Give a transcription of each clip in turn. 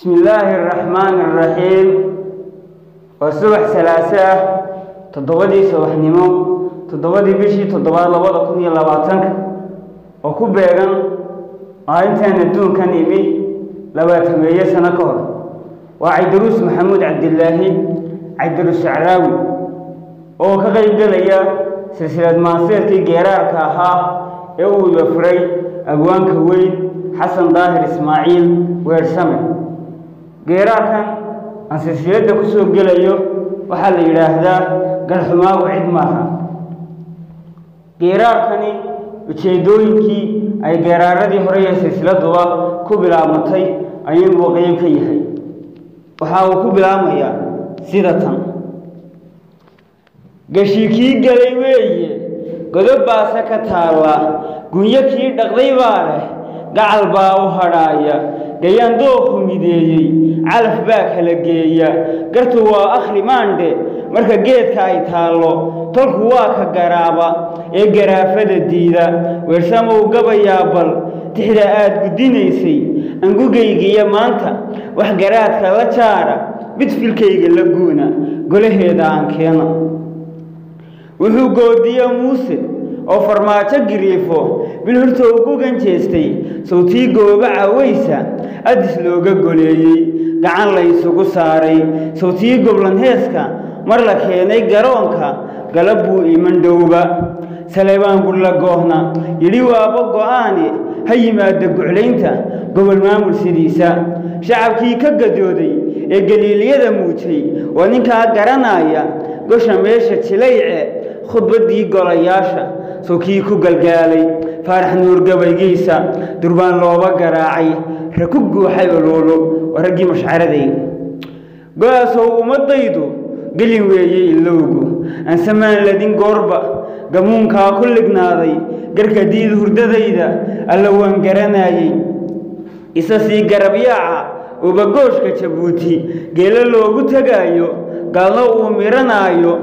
بسم الله الرحمن الرحيم وصبح ثلاثة تضوّدي صبح نمو تضوّدي بشي تضوّد لبضة كنية لبعتنك وكبيرا أنتان الدون كان إمي لباتمية سنة كهر وعيدروس محمود عبد الله عيدروس شعراوي وكغيب دليا سلسلة ماسيرتي geeraarkan uu furay Abwaan Weedhsame Silsiladdii Weedhsame geeraarkan aan silsiladda ku soo gelayo waxa la yiraahdaa galxumaa wicid maaha geeraarkani ujeedooyinkii ay geeraaradii hore ee silsiladduba ku bilaabmatay ayuu qayb ka yahay waxa uu ku bilaabmayaa sida tan gashikii galay weeye godob baasa ka taala gunyo kii dhaqday baa leh gacal baa u hadhaaya gayaan dooqu mideeyey calaf baa kala geeya gartu waa akhri maandhe marka geedka ay taalo tolku waa ka garaaba ee garaafada diida weersamo u gabayaa bal tixda aad gudinaysay angugaygiya maanta wax garaadka la jaara mid filkayga la guuna golaheeda aan keena wuxuu goodiya muuse oo farmaajo giriifo bil horta ugu ganjeestay sawtii goobaca weysa adis looga goleeyay gacan la isugu saaray sawtii goblan heeska mar la keenay garoonka galab buu iman dhowba saleebaan gulla goohna yidhi waaba go'aani ha yimaada guclaynta gobol maamul sidiisa shacabkii ka gadooday ee galiiliyada muujay waa ninkaa garanaya gosha meesha jilayce khudbadii golayaasha sokii ku galgaalay faarax nuur gabaygiisa durbaan looba garaacay raku guuxay ololo waragii mashcaraday go'aasoo ummadaydu gelin weeyey ilowgu aan samaan ladin goorba gamuunkaa ku lignaaday garka diid hurdadayda alla waan garanayay isa sii garabyaaca ubagooshka jabuuti geela loogu tagaayo gaalno uu miranaayo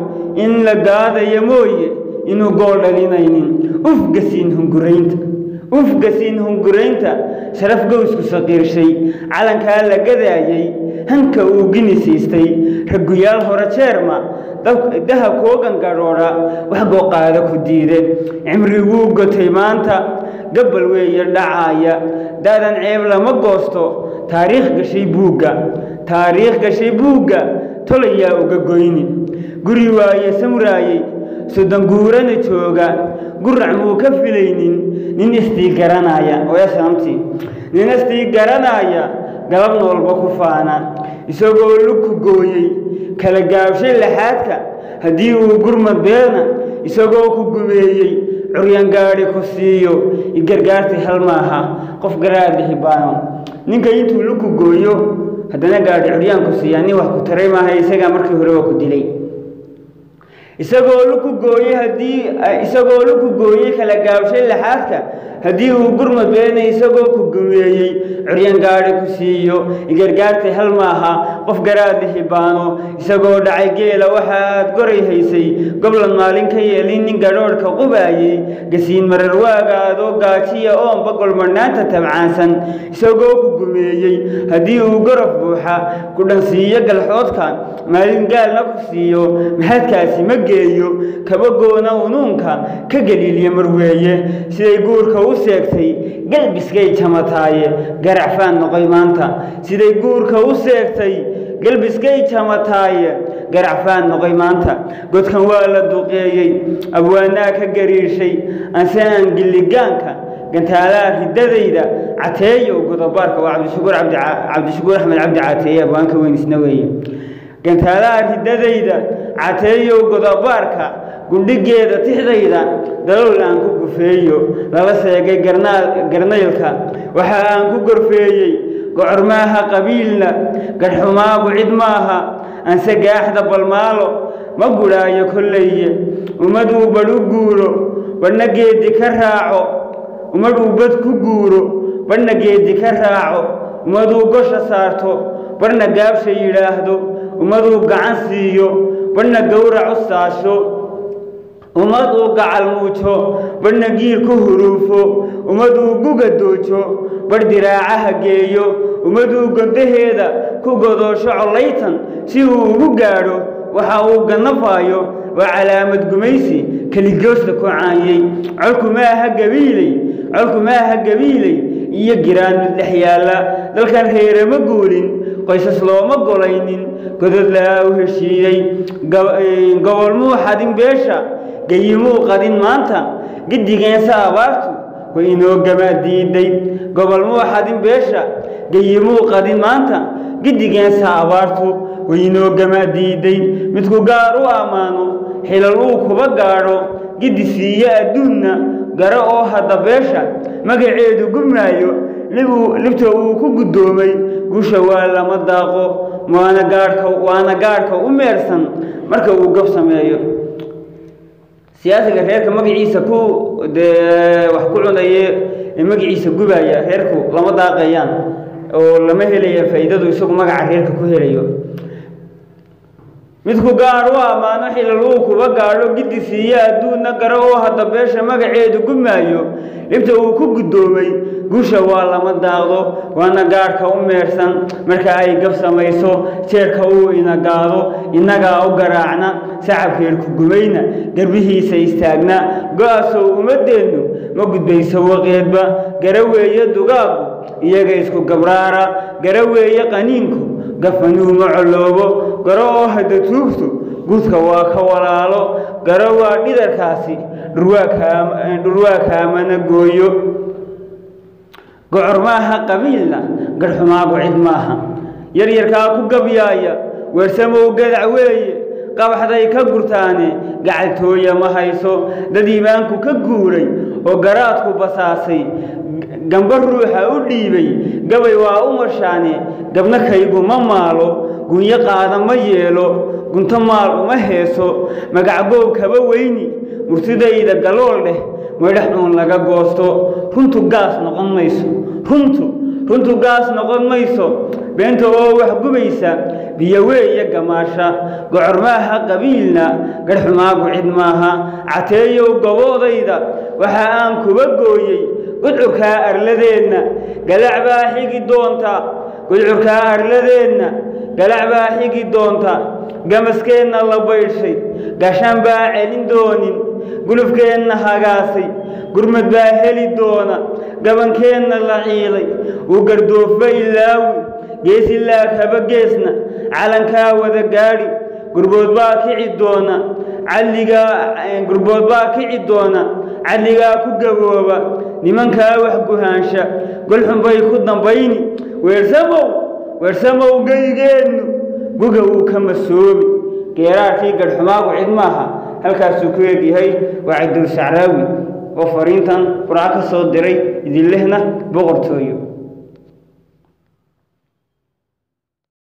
in la gaadayo mooye inuu gool dhalinaynin ufgasiin hunguraynta sharaf gowsku saqiirshay calankaa la gadaayay hanka uu gini siistay ragguyaal hore jeerma dahab koogan gadhoodha wax gooqaada ku diide cimriguu gotay maanta gabbal weeye dhacaaya daadan ceeb lama goosto taariikh gashay buugga tolayaa uga goyni guri waaye samraayey soddon guurana jooga gurac muu ka filaynin nin istii garanaya galab noolba ku faana isagoo lugku gooyey kala gaabshay laxaadka haddii uu gurmad beena isagoo ku gumeeyey curyan gaadhi ku siiyo igargaartay hal maaha qof garaad lihibaano ninka intuu lugku gooyo haddana gaadhi curyaan ku siiyaa nin wax ku taray maaha isagaa markii hore waa ku dilay isagoo lugku gooyey kala gaabshay laxaadka haddii uu gurmad beena isagoo ku gumeeyey curyan gaadhi ku siiyo igargaartay hal maaha qof garaad lihibaano isagoo dhacay geela waxaad goray haysay goblan maalin ka yeelin nin gadhoodhka qubaayey gasiin marar waaga adoo gaajiya oonba golmadhnaanta tabcaansan isagoo ku gumeeyey haddii uu gorof buuxa ku dhansiiyo galxoodka maalin gaalna ku siiyo maxadkaasi ma geeyo kabagoona unuunka ka galiiliya marweeye siday guurka u seegtay galbiskay jamataaye garacfaan noqoy maanta siday guurka u seegtay galbiskay jamataaye garacfaan noqoy maanta godkan waa la duqeeyey abwaanaa ka gariirshay anse aan gilligaanka gantaalaha riddadayda cateeyo godobaarka waa cabdishakuur axmed cabdi cateeye abwaanka weynisna weeye gantaalaha riddadayda cateeyo godobaarka gundhigeeda tixdayda dalool aan ku gufeeyo lala seegay garnaylka waxa aan ku gorfeeyey gocor maaha qabiilna garxumaagu cid maaha anse gaaxda balmaalo ma gudhaayo kolleye ummaduu badh u guuro badhna geedi ka raaco ummaduu bad ku guuro badhna geedi ka raaco ummaduu gosha saarto badhna gaabsha yidhaahdo ummaduu gacan siiyo badhna gowrac u saasho ummadu gacal muujo barna giir ku huruufo ummadu guga doojo bar diraacaha geeyo ummadu godaheeda ku godoosho colaytan si uu ugu gaadho waxa uu ganafaayo waa calaamad gumaysi kaligoosta ku caanyay colku maaha gabiilay iyo giraan mid dhex yaalla dalkan reerama guulin qoysas looma golaynin godod laa u heshiiyey gobol muu xadin beesha gayimuu qadin maanta giddigeensa abaartu way inoo gamaa diiday gobol muu xadin beesha gayimuu qadin maanta giddigeensa abaartu way inoo gamaa diiday midku gaar u ammaano xilal uu kuba gaadho giddi siiye adduunna gara oo hadda beesha magaceedu gubnaayo libta uu ku guddoomay guusha waa lama daaqo waana gaadhka u meersan marka uu gab sameeyo siyaasiga reerka magaciisa ku wax ku cunaye magaciisa gubaya reerku lama daaqayaan oo lama helaya faa'iidadu isagu magaca reerka ku helayo midku gaar u ammaano xilal uu kuba gaadho giddi siiye adduunna gara oo hadda beesha magaceedu gubmaayo libta uu ku guddoomay guusha waa lama daaqdo waana gaadhka u meersan marka ay gab samayso jeerka uu inagaado innagaa u garaacna sacabkeerku gumayna garbihiisa istaagna go-aasow ummaddeennu ma gudbayso waqeedba gara weeye dugaagu iyaga isku gabraara gara weeye qaniinku gafanuu ma coloobo garo oo hadda tuugtu gudka waa ka walaalo garo waa dhidarkaasi dhurwaa kaamana gooyo gocor maaha qabiilna garxumaagu cid maaha yaryarkaa ku gabyaaya weersamow gadac weeye qabaxday ka gurtaane gacaltooya ma hayso dad iimaanku ka guuray oo garaadku basaasay gamba ruuxa u dhiibay gabay waa u marshaane gabna kaygu ma maalo gunyo qaada ma yeelo gunto maal uma heeso magacboob kaba weyni murtidayda galool dheh maydhax uun laga goosto runtu gaas noqon mayso beenta oo wax gubaysa biyo weeye gamaasha gocor maaha qabiilna garxumaagu cid maaha cateeyow goboodayda waxa aan kuba gooyey gudcurkaa arladeenna galac baa xigi doonta gamaskeenna la baydhshay gashaan baa celin doonin gulufkeenna hagaasay gurmad baa heli doona gabankeenna la ciiday uu gardoofba ilaawi gees ilaa kaba geesna calankaa wada gaadhi gurbood baa kici doona cadligaa ku gabooba nimankaa wax guhaansha golxun bay ku dambayni weersamow geygeennu guga wuu ka masoobi geeraarkii garxumaagu cid maaha halkaasuu ku egyahay waa Abwaan Shacraawi oo fariintan quraan ka soo diray idin lehna boqortooyo.